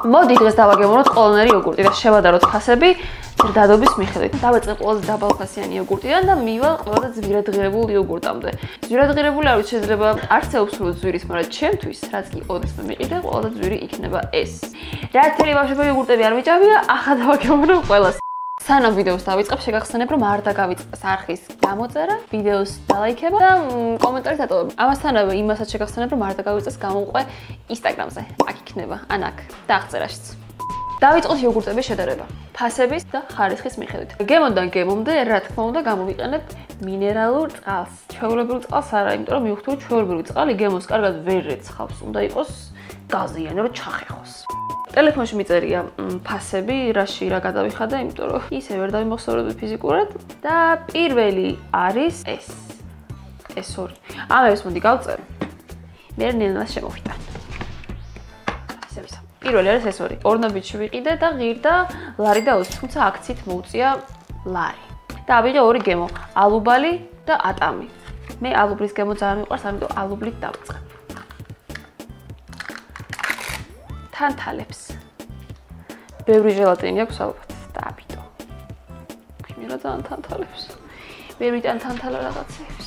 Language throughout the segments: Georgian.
მოდი დღეს დავაგემოვნოთ ყველანაირი იოგურტი და შევადაროთ ფასები ზრდადობის მიხედვით. დავეწყე ყველაზე დაბალფასიანი იოგურტიდან და მივალ ყველაზე ძვირადღირებულ იოგურტამდე. ძვირადღირებული არ ვიცი შეიძლება არსებობს სულ ძვირის, მაგრამ ჩემთვის რაც კი ოდესმე მიყიდე, ყველაზე ძვირი იქნება ეს. რა თქმა უნდა, იოგურტები არ მიჭამია, ახლა დავაგემოვნო ყველას. სანამ ვიდეოს დავიწყებ, შეგახსენებ, რომ არ დაგავიწყდეს არხის გამოწერა, ვიდეოს დალაიქება და კომენტარით ატოვებ. ამასთანავე იმასაც შეგახსენებ, რომ არ დაგავიწყდეს გამოვყვე Instagram-ზე. აქ იქნება, ან აქ, დაღწერაშიც. დავიწყოთ იოგურტების შედარება, ფასების და ხარისხის მიხედვით. გემოდან გემომდე, რა თქმა უნდა, გამოვიყენებ მინერალურ წყალს. ჩვეულებრივ წყალს არა, იმიტომ რომ მივხვდი, რომ ჩვეულებრივი წყალი გემოს კარგად ვერ რეცხავს, უნდა იყოს გაზიანი, რომ ჩახეხოს. ტელეფონში მიწერია ფასები, რაში რა გადავიხადე, იმიტომ რომ ისე ვერ დავიმახსოვრებდი ფიზიკურად და პირველი არის ეს. ეს ორი. ამას მოდი გავწერ. მე ნენას შემოვიტან. პირველი არის ეს ორი. ორნაბიჯში ვიყიდე და ღირდა ლარი და 20, თუმცა აქცით მოუწია ლარი. და ავიღე ორი გემო, ალუბალი და ატამი. მე ალუბლის გემო ძალიან მიყვარს, ამიტომ ალუბლით დავიწყებ. თანთალებს. ბევრი ჟელატინი აქვს ალბათ და აბიტო. მე რა ძალიან თანთალებს. ბევრი თანთალა რაღაცებს.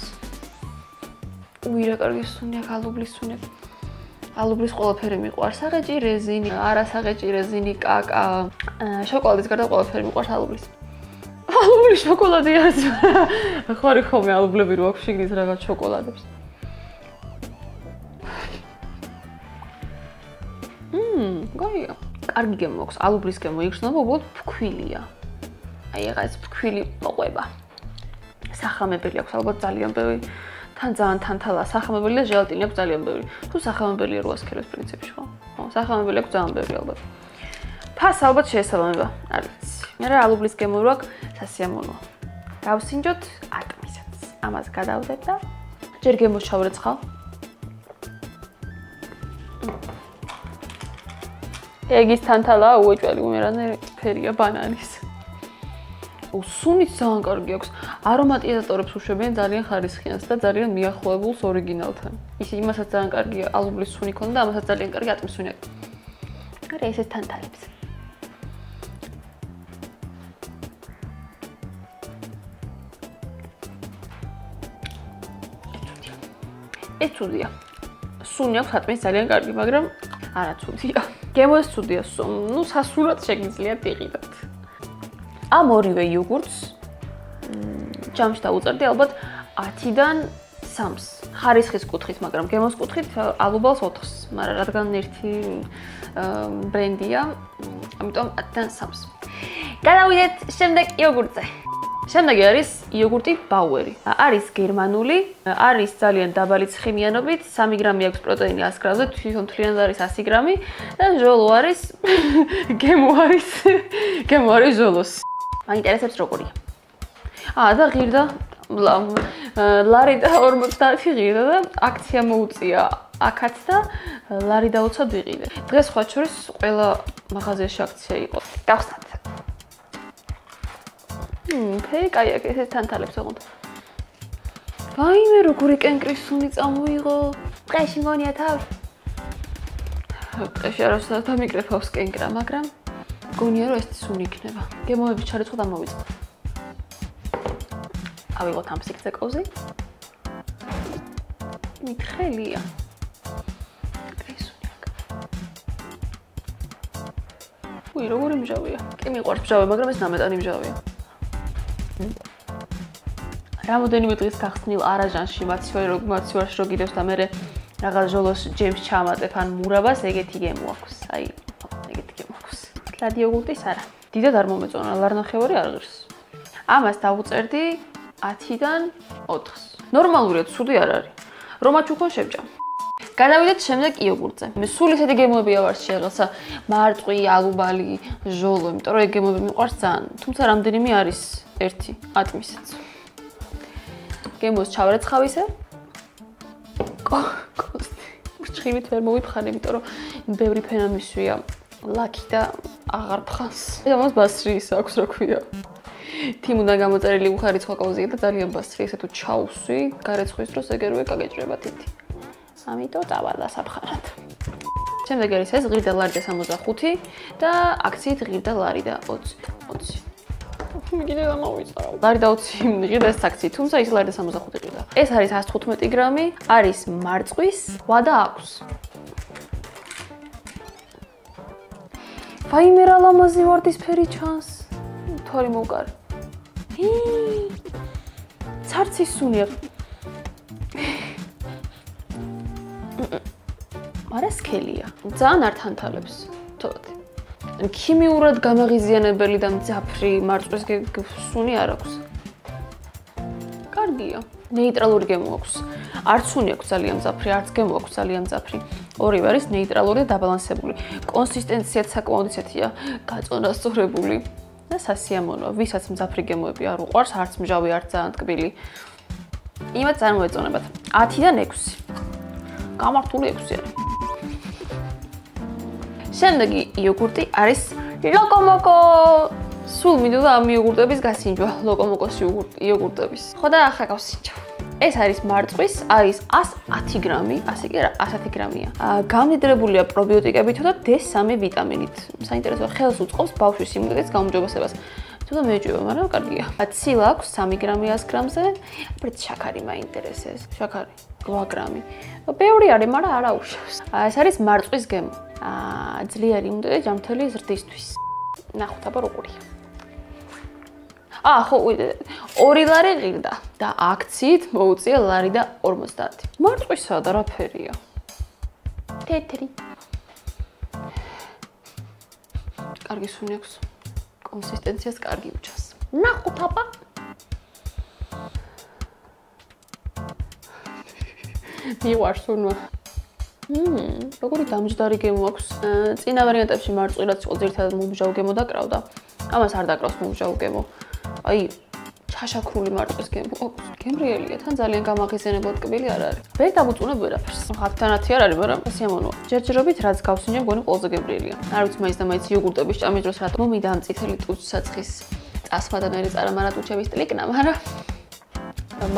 უირა კარგი სუნი აქვს ალუბლის სუნი. ალუბლის ყველაფერი მიყვარს, საღეჭი რეზინი, არასაღეჭი რეზინი, კაკა, შოკოლადის გარდა ყველაფერი მიყვარს ალუბლის. ალუბლის შოკოლადი არის. ხარი ხოლმე ალუბლები რო აქვს შიგნით რაღაც შოკოლადებს. გაია. კარგი გემო აქვს, ალუბლის გემო იგრძნობა, უბრალოდ ფქვილია. აი ეგ ეს ფქვილი მოყვება. სახამებელი აქვს ალბათ ძალიან ბევრი. თან ძალიან თანთალა სახამებელი და ჟელატინი აქვს ძალიან ბევრი. თუ სახამებელია 800 კილოს პრინციპში, ხო? ხო, სახამებელი აქვს ძალიან ბევრი ალბათ. ფასი ალბათ შეესაბამება, არ ვიცი. მე რა ალუბლის გემო რო აქვს, სასიამოვნოა. გავსინჯოთ ატმისაც. ამას გადავდებ და ჯერ გემოს ჩავრეცხავ. ეგის თანთალაა უეჭველი, მე რანაირი ფერია ბანანის. სუნიც ძალიან კარგი აქვს. არომატიზატორებს უშვებიან ძალიან ხარისხიანს და ძალიან მიახლოებულს ორიგინალთან. ისე იმასაც ძალიან კარგია ალუბლის სუნი ქონდა, ამასაც ძალიან კარგი ატმის სუნი აქვს. არა ესეც თანთალებს. ეს ცუდია. სუნი აქვს ატმის ძალიან კარგი, მაგრამ არა ცუდია. გემოს ცუდია. ნუ სასურად შეგიძლიათ იყიდოთ. ამ ორივე იოგურტს ჯამში დავუწერდი ალბათ 10-დან 3-ს. ხარისხის კუთხით, მაგრამ გემოს კუთხით ალუბალს 4-ს, მაგრამ რადგან ერთი ბრენდია, ამიტომ 10-დან 3-ს. გადავიდეთ შემდეგ იოგურტზე. შემდეგი არის იოგურტი ბაუერი. არის გერმანული, არის ძალიან დაბალი ცხიმიანობით, 3 გრამი აქვს პროტეინი 100 გრამზე, თვითონ თლიანად არის 100 გრამი და ჟოლო არის გემო არის ჟოლოს. მაინტერესებს როგორია. და ღირდა ლარი და 50 ღირდა და აქცია მოუწია აქაც და ლარი და 20 ვიყიდე. დღეს სხვა შორის ყველა მაღაზიაში აქცია იყო. გავხსნათ. ფერი კაი აქ ესეც თანთალებს ოღონდ. ვაიმე როგორი კენკრის სუნი წამოიღო. დღეში მგონია თავი. დღეში არასდროს დამიკრეფავს კენკრა, მაგრამ გონია რომ ეს სუნი იქნება. გემოების ჩარეცხვა დამოვიწყო. ავიღოთ ამ სიგრძე კოვზი. მითხელია. ეს სუნი აქ. უი, როგორი მჟავია. კი მიყვარს მჟავე, მაგრამ ეს ნამეტანი მჟავია. რამოდენიმე დღის გახსნილ არაჟანში მაცივარში რო გიდევს და მე რაღაც ჟოლოს ჯემს ჩამატებ ან მურაბას, ეგეთი გემო აქვს. აი, ეგეთი გემო აქვს. ლადი იოგურტის არა. დიდად არ მომეწონა, ლარნახევარი არ ღირს. ამას დავუწერდი 10-დან 4-ს. ნორმალურია, ცუდი არ არის. რომაჩ უკან შევჭამ. გადავიდეთ შემდეგ იოგურტზე. მე სულ ისეთი გემოები ავარს შეღელსა, მარწყვი, ალუბალი, ჟოლო, იმიტომ რომ ეგ გემოები მიყვარს ძალიან. თუმცა რამდენიმე არის ერთი ატმისიც. გემოს ჩავრეცხავ ისე. ურჩხივით ვერ მოვიფხარ, იმიტომ რომ ბევრი ფენა მისვია ლაკი და აღარ ფხას. ამას ბასრის აქვს, რა ქვია. თიმუნდა გამოწერილი უხარიცხვა კოვზია და ძალიან ბასრი, ესე თუ ჩაუსვი, გარეცხვის დროს ეგერვე გაგეჭრება თითი. ამიტომ წავალ და საფხარად. შემდეგი არის ეს ღირდა ლარი და 65 და აქციით ღირდა ლარი და 20. მიგინე დამოვიწყო. ლარი და 20 ღირდა ეს აქციით, თუმცა ის ლარი და 65 ღირდა. ეს არის 115 გრამი, არის მარწყვის, ვა და აქვს. ვაიმე რა ლამაზი ვარდისფერი ჩანს. თორი მოვკარი. ცარცი სუნია. არა სქელია. ძალიან არ თანთალებს. თოთი. ქიმიურად გამაღიზიანებელი და მძაფრი მარწყვის სუნი არ აქვს. კარგია. ნეიტრალური გემო აქვს. არც სუნი აქვს ძალიან მძაფრი, არც გემო აქვს ძალიან მძაფრი. ორივე არის ნეიტრალური და დაბალანსებული. კონსისტენციაც საკმაოდ ისეთია, გაწონასწორებული და სასიამოვნოა. ვისაც მძაფრი გემოები არ უყვარს, არც მჟავი, არც ძალიან ტკბილი. იმათ წარმოეწონებათ. 10-დან 6. გამართული 6 არის. შემდეგი იოგურტი არის ლოკომოკო. სულ მინდოდა ამ იოგურტების გასინჯვა, ლოკომოკოს იოგურტების. ხო და ახლა გავსინჯავ. ეს არის მარწყვის, არის 110 გრამი, ასე კი არა, 110 გრამია. გამდიდრებულია პრობიოტიკებითა და D3 ვიტამინით. საინტერესოა, ხელს უწყობს ბავშვის იმუნიტეტის გაუმჯობესებას. თუმცა მეეჭვება, მაგრამ კარგია. ცილა აქვს 3 გრამი 100 გრამზე. ბრეთ შაქარი მაინტერესებს. შაქარი 8 გრამი. ბევრი არის, მაგრამ არა უშავს. ეს არის მარწყვის გემო. ძლიერი იმუნიტეტი ჯანმრთელი ზრდისთვის. ნახოთ აბა როგორია. ხო, 2 ლარი ღირდა და აქციით მოუწია ლარი და 50. მარწყვისა და რა ფერია? თეთრი. კარგი სუნი აქვს. კონსისტენციას კარგი უჩას. ნახოთ აბა. მიყვარს სუნვა. როგორი დამჯდარი გემო აქვს. წინა ვარიანტებში მარწყვი რაც იყო ძირითადად მომჟავ გემო დაკრავდა. ამას არ დაკრავს მომჟავ გემო. აი, ჩაშაქრული მარწყვის გემო აქვს. გემრიელია, თან ძალიან გამაღიზიანებელ ტკბილი არ არის. ვერ დაგუწუნებ ვერაფერს. 10-დანათი არ არის, მაგრამ სიამოვნოა. ჯერჯერობით რაც გავსინჯე, მგონი ყველაზე გემრიელია. არ ვიცი მაინც და მაინც იოგურტების ჭამის დროს რა მომიდა ამ წითელი ტუჩსაცხის წასვლა და მერე წარმარატუჩების ტლიკნა, მაგრამ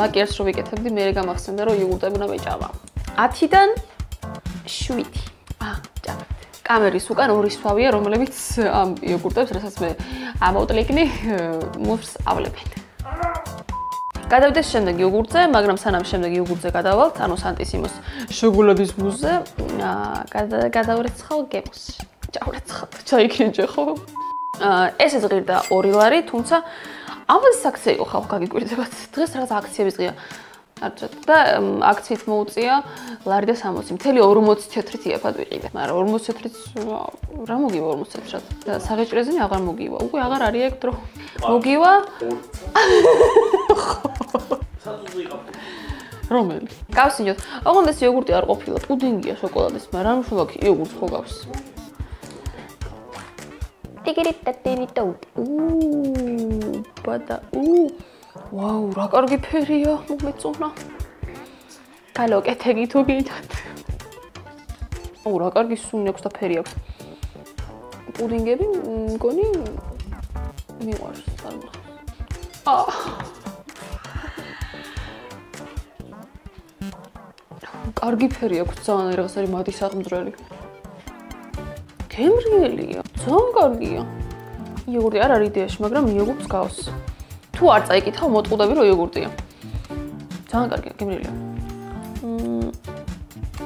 მაკიაჟს რო ვიკეთებდი, მერე გამახსენდა, რომ იოგურტები უნდა მეჭამა. 10-დან 7. ჭამეთ. კამერის უკან 2 სვავია, რომლებიც ამ იოგურტებს, რასაც მე ამოვტლიკნი, მურს ავლებენ. გადავიდეთ შემდეგ იოგურტზე, მაგრამ სანამ შემდეგ იოგურტზე გადავალთ, ანუ სანტისიმოს შოკოლადის მუსზე, გადავრეცხავ გემოს. ჩავრეცხავ, ჩაიქნიჭე ხო? ეს ღირდა 2 ლარი, თუმცა ამას აქცია იყო ხალხ გაგიკვირდებათ. დღეს რაღაც აქციების დღეა. და აქციით მოუწია ლარი და 60. მთელი 40 თეთრით იაფად ვიყიდე. მაგრამ 40 თეთრით რა მოგივა 40 თეთრად? და საღეჭრეზენი აღარ მოგივა. უკვე აღარ არის ეგ დრო. მოგივა? რომელი? გავსინჯოთ. ოღონდ ეს იოგურტი არ ყოფილა, პუდინგია შოკოლადის, მაგრამ შულაკი იოგურტს ხო გავს. ტიგრიტატენიტო. ბადა. ვაუ, რა კარგი ფერია, მომეწონა. კალოკეთები თუ გინდათ. რა კარგი სუნი აქვს და ფერი აქვს. პუდინგები მგონი მიყვარს სალმა. კარგი ფერი აქვს, ძალიან რაღაც არის მადი საღმძვრელი. გემრიელია, ძალიან კარგია. იოგურტი არ არის იდეაში, მაგრამ იოგურტს გავს. თუ არ წაიკითხავ, მოტყუდები რომ იოგურტია. ძალიან კარგია, გემრიელია.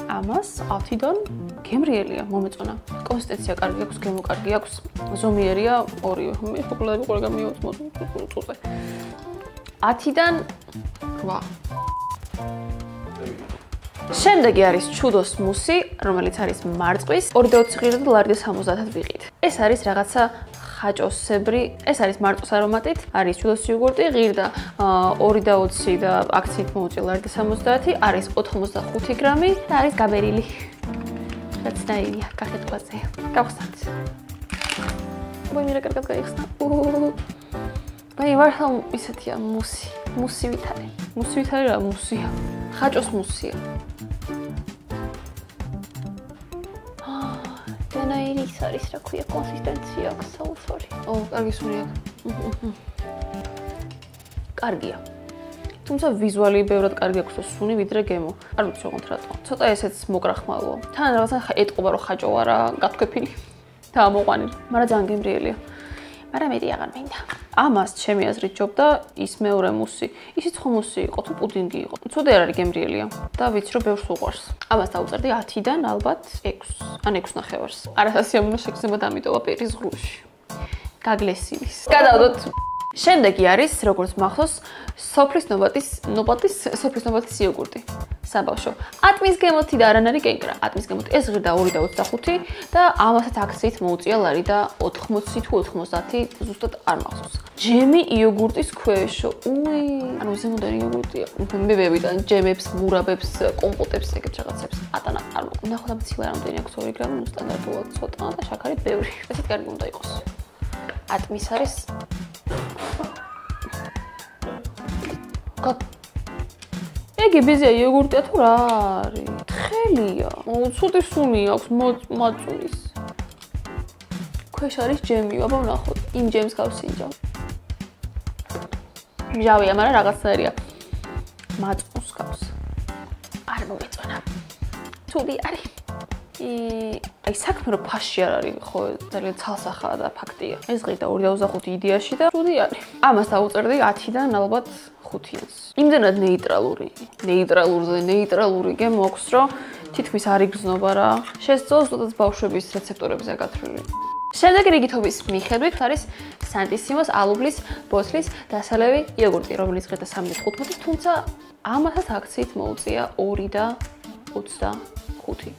ამას 10-დან გემრიელია, მომეწონა. კონსისტენცია კარგი აქვს, გემო კარგი აქვს, ზომიერია ორივე. მე შოკოლადები ყურე გამიოცმოწუწე. 10-დან 8. შემდეგი არის ჩუდოს მუსი, რომელიც არის მარწყვის, 220 ღირდა და ლარი და 70 ვიყიდ. ეს არის რაღაცა ხაჭოსებრი, ეს არის მარწყვის არომატით, არის ჩუდოს იოგურტი, ღირდა 220 და აქციით მოუწია ლარი და 70, არის 85 გრამი და არის გაბერილი. რაცნაირია, კახეთქვაზე. გავხსნათ. ვაიმე რა კარგად გაიხსნა. ვაი, ვარხა ისეთია მუსი, მუსი ვითარი. მუსი ვითარი რა მუსია? ხაჭოს მუსია. დანაირი ის არის, რა ქვია, კონსისტენცია აქვს საოცარი. კარგი სუნი აქვს. კარგია. თუმცა ვიზუალი ბევრად კარგი აქვს სუნი ვიდრე გემო. არ ვიცი როგორ რატო. ცოტა ესეც მოკრახმალოა. თან რაღაცა ეტყობა რომ ხაჭო არა გათქვეფილი და ამოყვანილი. მაგრამ ძალიან გემრიელია. მაგრამ მეტი აღარ მინდა. ამას ჩემი აზრით ჯობდა ის მეორე მუსი. ისიც ხო მუსი იყო თუ პუდინგი იყო. ცუდი არ არის გემრიელია და ვიცი რომ ბევრს უყვარს. ამას დავუწერდი 10-დან ალბათ 6 ან 6.5-ს. არასასიამოვნო შეგრძნება დამიტოვა პირის ღრუში. გაგლესილის. გადავდოთ. შემდეგი არის, როგორც მახსოვს, სოფლის ნობატის იოგურტი. საბავშვო. ატმის გემოთი და არანარი კენკრა. ატმის გემოთი ეს ღირდა 2.25 და ამასაც აქციით მოუწია ლარი და 80 თუ 90 ზუსტად არ მახსოვს. ჯემი იოგურტის ქვეშო. უი, ანუ ზემოდან იოგურტია. მე ვევიდან ჯემებს, მურაბებს, კომპოტებს, ეგეთ რაღაცებს. ატანა არ მოგ. ნახოთ ამ ცილა რამდენი აქვს 2 გრამი, ნუ სტანდარტულად ცოტა და შაქარი ბევრი. ესეთ კარგი უნდა იყოს. ატმის არის ეგი ბიზია იოგურტია თუ რა არის? თხელია. ცუდი სუნი აქვს მაწუნის. ქვეშ არის ჯემი, აბა ვნახოთ. იმ ჯემს გავსინჯავ. მჟავია, მაგრამ რაღაცნაირია. მაწუნს გავს. არ მომეწონა. ცუდი არის. აი საქმე რომ ფასში არ არის, ხო, ძალიან ცალსახაა და ფაქტია. ეს ღირდა 2.25 იდეაში და ცუდი არის. ამას დავუწერდი 10-დან ალბათ 5-იანს. იმდენად ნეიტრალური გემო აქვს, რომ თითქმის არ იგრძნობა რა. შესწავლ ზუსტად ბავშვების რეცეპტორებზე გათვლილი. შემდეგი რიგითობის მიხედვით არის სანტისიმოს ალუბლის ბოსლის დასალევი იოგურტი, რომელიც ღირდა 3.15, თუმცა ამასაც აქციით მოუწია 2.25.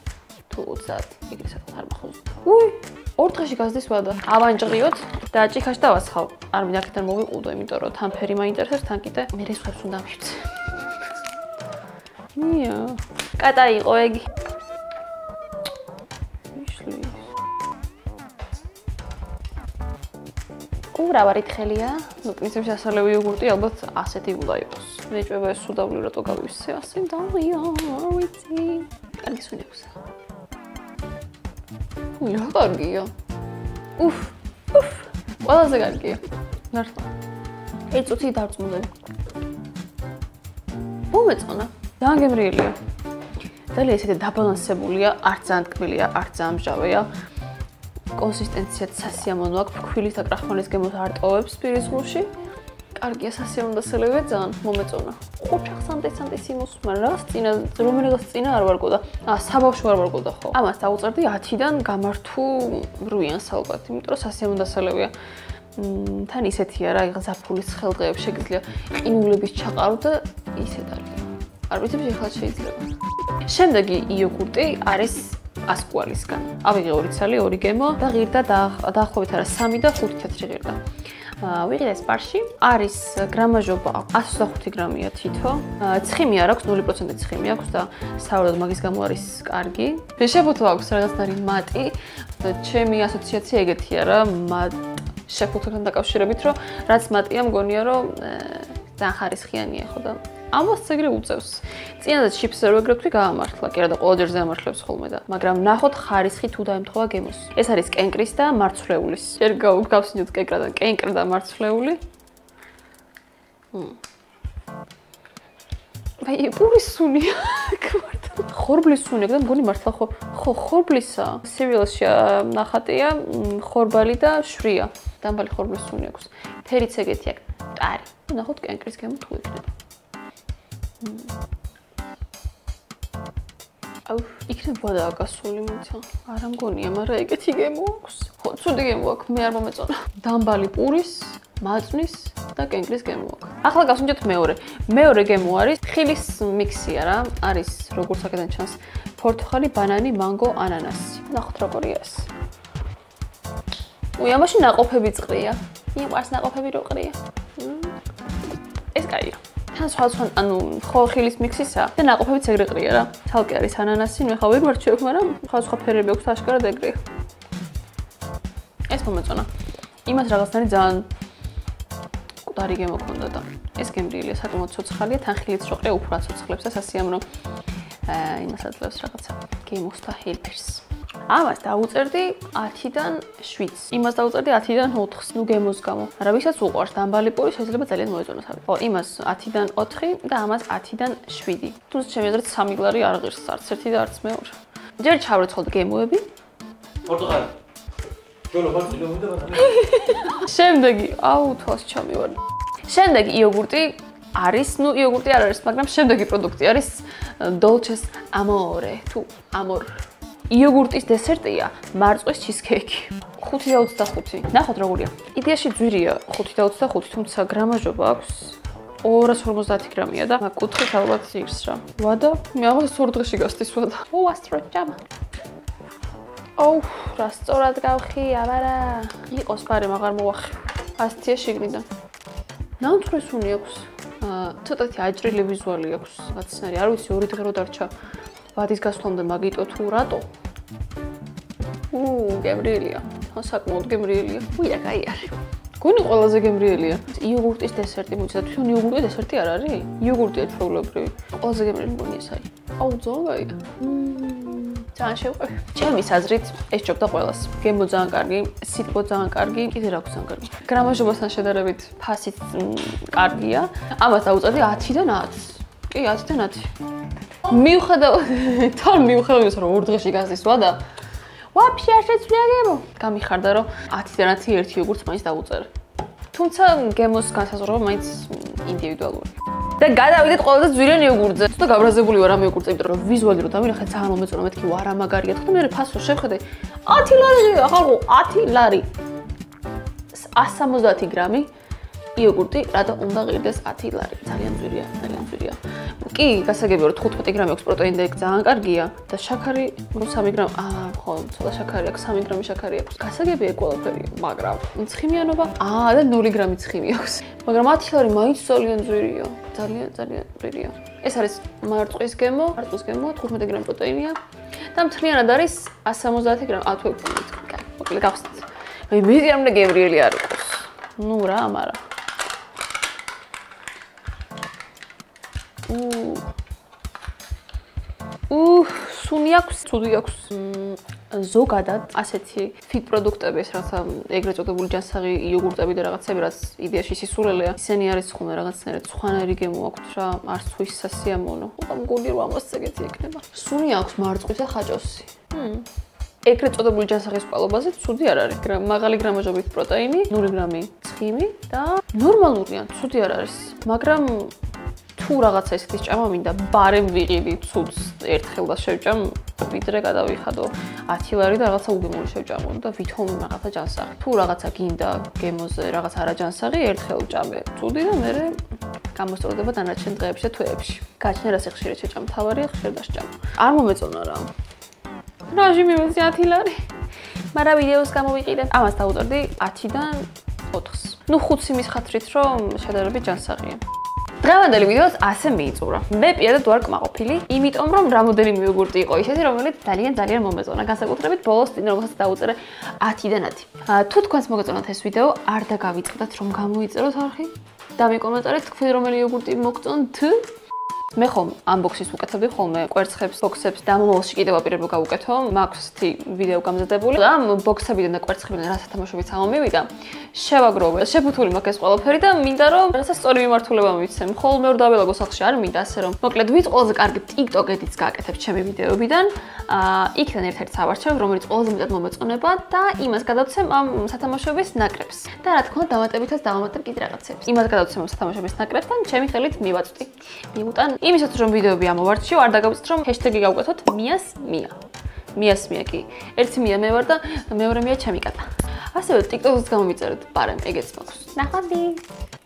თუ 30 ეგრესაც არ მახსოვს. უი, 2 დღეში გაზდის ვადა. ავანჭრიოთ და ჭიქაში დავასხავ. არ მინდა აქედან მოვიყუდო, იმიტომ რომ თან ფერი მაინტერესებს, თან კიდე მე რესხებს უნდა მივცე. მია, კატა იყო ეგი. მიშლის. ურავარი თხელია. ნუ პრინციპში დასალევი იოგურტი ალბათ ასეთი უნდა იყოს. მეჭვება ეს სუდავლი რატო გავივისე ასე დავია, ვიცი. კარგი სუნი აქვს. რა კარგია. უფ. ყველაზე კარგია. მართლა. ეს წუთი დარწმუნდა. მომეწონა. ძალიან გემრიელია. ძალიან ესეთი დაბალანსებულია, არც ძალიან ტკბილია, არც ძალიან მჟავეა. კონსისტენციაც სასიამოვნო აქვს, ფქვილის და კრახმალის გემოს არ ტოვებს პირის ღრუში. კარგია სასიამოვნო დასალევია, ძალიან მომეწონა. ხოჭახ სანტისიმოს, მაგრამ რომელიღაც წინა არ ვარგოდა. საბავშვო არ ვარგოდა ხო. ამას დავუწერდი 10-დან გამართუ 8-იანს ალბათ, იმიტომ რომ სასიამოვნო დასალევია. თან ისეთია რა, იღა ზაფხულის ხელდღეებში შეგიძლია ყინულების ჩაყარო და ისეთ არის. არ ვიცი, ეხლა შეიძლება. შემდეგი იოგურტი არის ასკუალისგან. ავიღე 2 ცალი, 2 გემო და ღირდა დაახლოებით არა 3 და 5 თეთრი ღირდა. ვიღე სპარში არის გრამაჟობა 125 გრამია თითო. ცხიმი არ აქვს, 0% ცხიმი აქვს და საერთოდ მაგის გამო არის კარგი. შეფუთო აქვს რაღაცნაირი მატი. ჩემი ასოციაცია ეგეთია რა, შეფუთოთან დაკავშირებით, რომ რაც მატია მგონია რომ ძალიან ხარისხიანია ხო და ამას ეგრე უწევს. წინადად ჩიპს ვერ ვეგროვთვი გაამართლა, კი არა და ყოველჯერ ზემართლებს ხოლმე და, მაგრამ ნახოთ ხარისხი თუ დაემთხოვა გემოს. ეს არის კენკრის და მარცვლეულის. ჯერ გავსინჯოთ კენკრა და მარცვლეული. აი, პურის სუნია. ხორბლის სუნია და მგონი მართლა ხო ხორბლისა. სერიალში ნახატია ხორბალი და შვრია. დამბალი ხორბლის სუნი აქვს. თერიც ეგეთი აქვს. ტარი. ნახოთ კენკრის გემო თუ იქნება. აუ, იქნება და აკასული მიცა. არა მგონია, მაგრამ ეგეთი გემო აქვს. ხო, ცუდი გემო აქვს, მე არ მომეწონა. დამბალი პურის, მაწვნის და კენკრის გემო აქვს. ახლა გავსინჯოთ მეორე. მეორე გემო არის ხილის მიქსია რა. არის როგორც აქედან ჩანს, პორტოხალი, ბანანი, მანგო, ანანასი. ნახოთ როგორია ეს. უი, ამაში ნაყოფები წყრია. მიყვარს ნაყოფები რო ყრია. ეს კაია. სხვა ანუ ხო ხილის მიქსისა და ნაყოფებიც ეგრე ყრია რა. თალკი არის ანანასი, ნუ ხა ვერ მარჩევ, მაგრამ სხვა ფერები აქვს აშკარად ეგრეა. ეს მომეწონა. იმას რაღაცნაირი ძალიან მკვდარი გემო ქონდა და ეს გემრიელია, საკმაოდ ცოცხალია, თან ხილიც რო ყრია, უფრო ცოცხლებს და სასიამოვნო იმას აძლევს რაღაცა გემოს და ჰელფერს. ამას დავუწერდი 10-დან 7-ს. იმას დავუწერდი 10-დან 4-ს. ნუ გემოს გამო. რა ვისაც უყვარს დამბალი პური შეიძლება ძალიან მოეწონოს. ხო, იმას 10-დან 4 და ამას 10-დან 7. თუმცა ჩემი აზრით 3 ლარი არ ღირს, არც ერთი და არც მეორე. ჯერ ჩავრეცხოთ გემოები. პორტუგალი. ჯოლო ბარწილო მიდაბა. შემდეგი, აუ თავს ჩამივარ. შემდეგი იოგურტი არის, ნუ იოგურტი არ არის, მაგრამ შემდეგი პროდუქტი არის Dolces Amore, თუ Amor. იოგურტის დესერტია მარწვის ჩიზკეიკი. 5.25. ნახოთ როგორია. იდეაში ძვირია 5.25, თუმცა გრამაჟობა აქვს 250 გრამია და კუთხით ალბათ იგს რა. ვადა, მე ამას 2 დღეში გასწისვა და. ო, ასტრა ჯამა. ოუ, რა სწორად გავხი, აბარა. იყოს ფარე, მაგრამ მოახი. 100-ია შიგნიდან. ნამტვრესუნი აქვს. ცოტათი აჭრილი ვიზუალი აქვს. რაცნაირი, არ ვიცი, 2 დღე რო დარჩა. ვადის გასვლამდე მაგიტო თუ რატო? გემრიელია. საკმაოდ გემრიელია. უია, კაი არის. გონი ყველაზე გემრიელია. იოგურტის დესერტი მოიცა. თვითონ იოგურტი დესერტი არ არის? იოგურტია ჩვეულებრივი. ყველაზე გემრიელი მგონი ეს არის. აუ, ძონგაია. ძალიან შევყვევი. ჩემის აზრით ეს ჯობდა ყველას. გემო ძალიან კარგი, სიტყვა ძალიან კარგი, კიდე რა აქვს ძალიან კარგი. გრამაჟობასთან შედარებით ფასიც კარგია. ამას დავუწერდი 10-დან 10. კი, 10-დან 10. მიუხედავად იმისა, რომ 2 დღეში გასწისვა და ვაფშე არ შეცვლია გემო. გამიხარდა, რომ 10-დან 10 ერთი იოგურტს მაინც დავუწერე. თუმცა გემოს განსაზღვრება მაინც ინდივიდუალურია. და გადავიდეთ ყველაზე ძვირიან იოგურტზე. ცოტა გაბრაზებული ვარ ამ იოგურტზე, იმიტომ რომ ვიზუალი რო დავინახე ძალიან მომეწონა, მეთქი ვარა მაგარია. თქო მე ფასს რო შევხედე 10 ლარია, ხალხო 10 ლარი. 170 გრამი იოგურტი, რატო უნდა ღირდეს 10 ლარი? ძალიან ძვირია, ძალიან ძვირია. კი, გასაგებია რომ 15 გრამი აქვს პროტეინი და ეგ ძალიან კარგია და შაქარი 3 გრამი, ხო, ცოტა შაქარი აქვს, 3 გრამი შაქარი აქვს. გასაგებია ყველაფერი, მაგრამ ცხიმიანობა, და 0 გრამი ცხიმი აქვს. მაგრამ 10 ლარი მაინც ძალიან ძვირია. ძალიან ძვირია. ეს არის მარწვის გემო, 15 გრამი პროტეინია და მთლიანად არის 170 გრამი. თუ ეგ მოკლედ გავხსნით. მე არ უნდა გემრიელი არ იყოს. ნუ რა, მაგრამ სუნი აქვს, ცუდი აქვს. ზოგადად ასეთი ფიტ პროდუქტები, ეს რაღაცა ეგრეთ წოდებული ჯანსაღი იოგურტები და რაღაცები, რაც იდეაში სისულელეა. ისინი არის ხუნა რაღაცნაირად სხვანაირი გემო აქვს რა, არც თუ ის სასიამოვნო. მგონი რომ ამას ეგეთი ექნება. სუნი აქვს მარწვის და ხაჭოსი. ეგრეთ წოდებული ჯანსაღის ყვალობაზე ცუდი არ არის. მაღალი გრამაჟობით პროტეინი, 0 გრამი ცხიმი და ნორმალურია, ცუდი არ არის. მაგრამ თუ რაღაცა ისეთი ჭამა მინდა, ბარემ ვიყიდი ცუდს ერთხელ და შევჭამ, ვიდრე გადავიხადო 10 ლარი და რაღაცა უგემური შევჭამო და ვითომ რაღაცა ჯანსაღი. თუ რაღაცა გინდა გემოზე, რაღაც არაჯანსაღი, ერთხელ ჭამე ცუდი და მერე გამოსწორდება დანარჩენ დღეებში და თვეებში. გაჩნია რა ხშირად შეჭამ, თავარია ხშირად დასჭამ. არ მომეწონა რა. რაჟი მივეცი 10 ლარი. მაგრამ ვიდეოს გამოვიყიდე. ამას დავუწერდი 10-დან 4-ს. ნუ 5 იმის ხათრით, რომ შედარებით ჯანსაღია. დღევანდელი ვიდეოც ასე მიიწურა. მე პირადად ვარ კმაყოფილი, იმიტომ რომ რამოდენიმე იოგურტი იყო ისეთი, რომელიც ძალიან მომეწონა. განსაკუთრებით ბოლოს წინ რომელსაც დავუწერე 10-დან 10. თუ თქვენს მოგეწონათ ეს ვიდეო, არ დაგავიწყდათ რომ გამოიწეროთ არხი და მეკომენტარით თქვენ რომელი იოგურტი მოგწონთ. მე ხომ unboxing-ს ვუკეთებდი ხოლმე კვერცხებს, ბოქსებს და მომავალში კიდევ აპირებო გავუკეთო. მაქვს ესეთი ვიდეო გამზადებული. ამ ბოქსებიდან და კვერცხებიდან რა სათამაშოებიც ამომივიდა. შევაგროვე, შეფუთული მაქვს ეს ყველაფერი და მინდა რომ რაღაცა სწორი მიმართულება მივიცემ. ხოლმე ორ დაველაგო სახლში არ მინდა ასე რომ. მოკლედ ვით ყველაზე კარგი TikTok edits გააკეთებ ჩემი ვიდეოებიდან. იქიდან ერთ-ერთი ავარჩევ, რომელიც ყველაზე მეტად მომეწონება და იმას გადავცემ ამ სათამაშოების ნაკრებს. და რა თქმა უნდა, დამატებითაც დავამატებ კიდე რაღაცებს. იმას გადავცემ ამ სათამაშოების ნაკრებს და ჩემი ხელით მივაწვდი. მიუტან იმისაც რომ ვიდეოები ამოვარჩიო, არ დაგავიწყდეთ რომ ჰეშტეგი გავუკეთოთ მიას მია. მიას მია კი. ერთი მია მე ვარ და მეორე მია ჩემი კატა. ასევე TikTok-ს გამომიწერეთ, პარემ ეგეც მაქვს. ნახვამდის.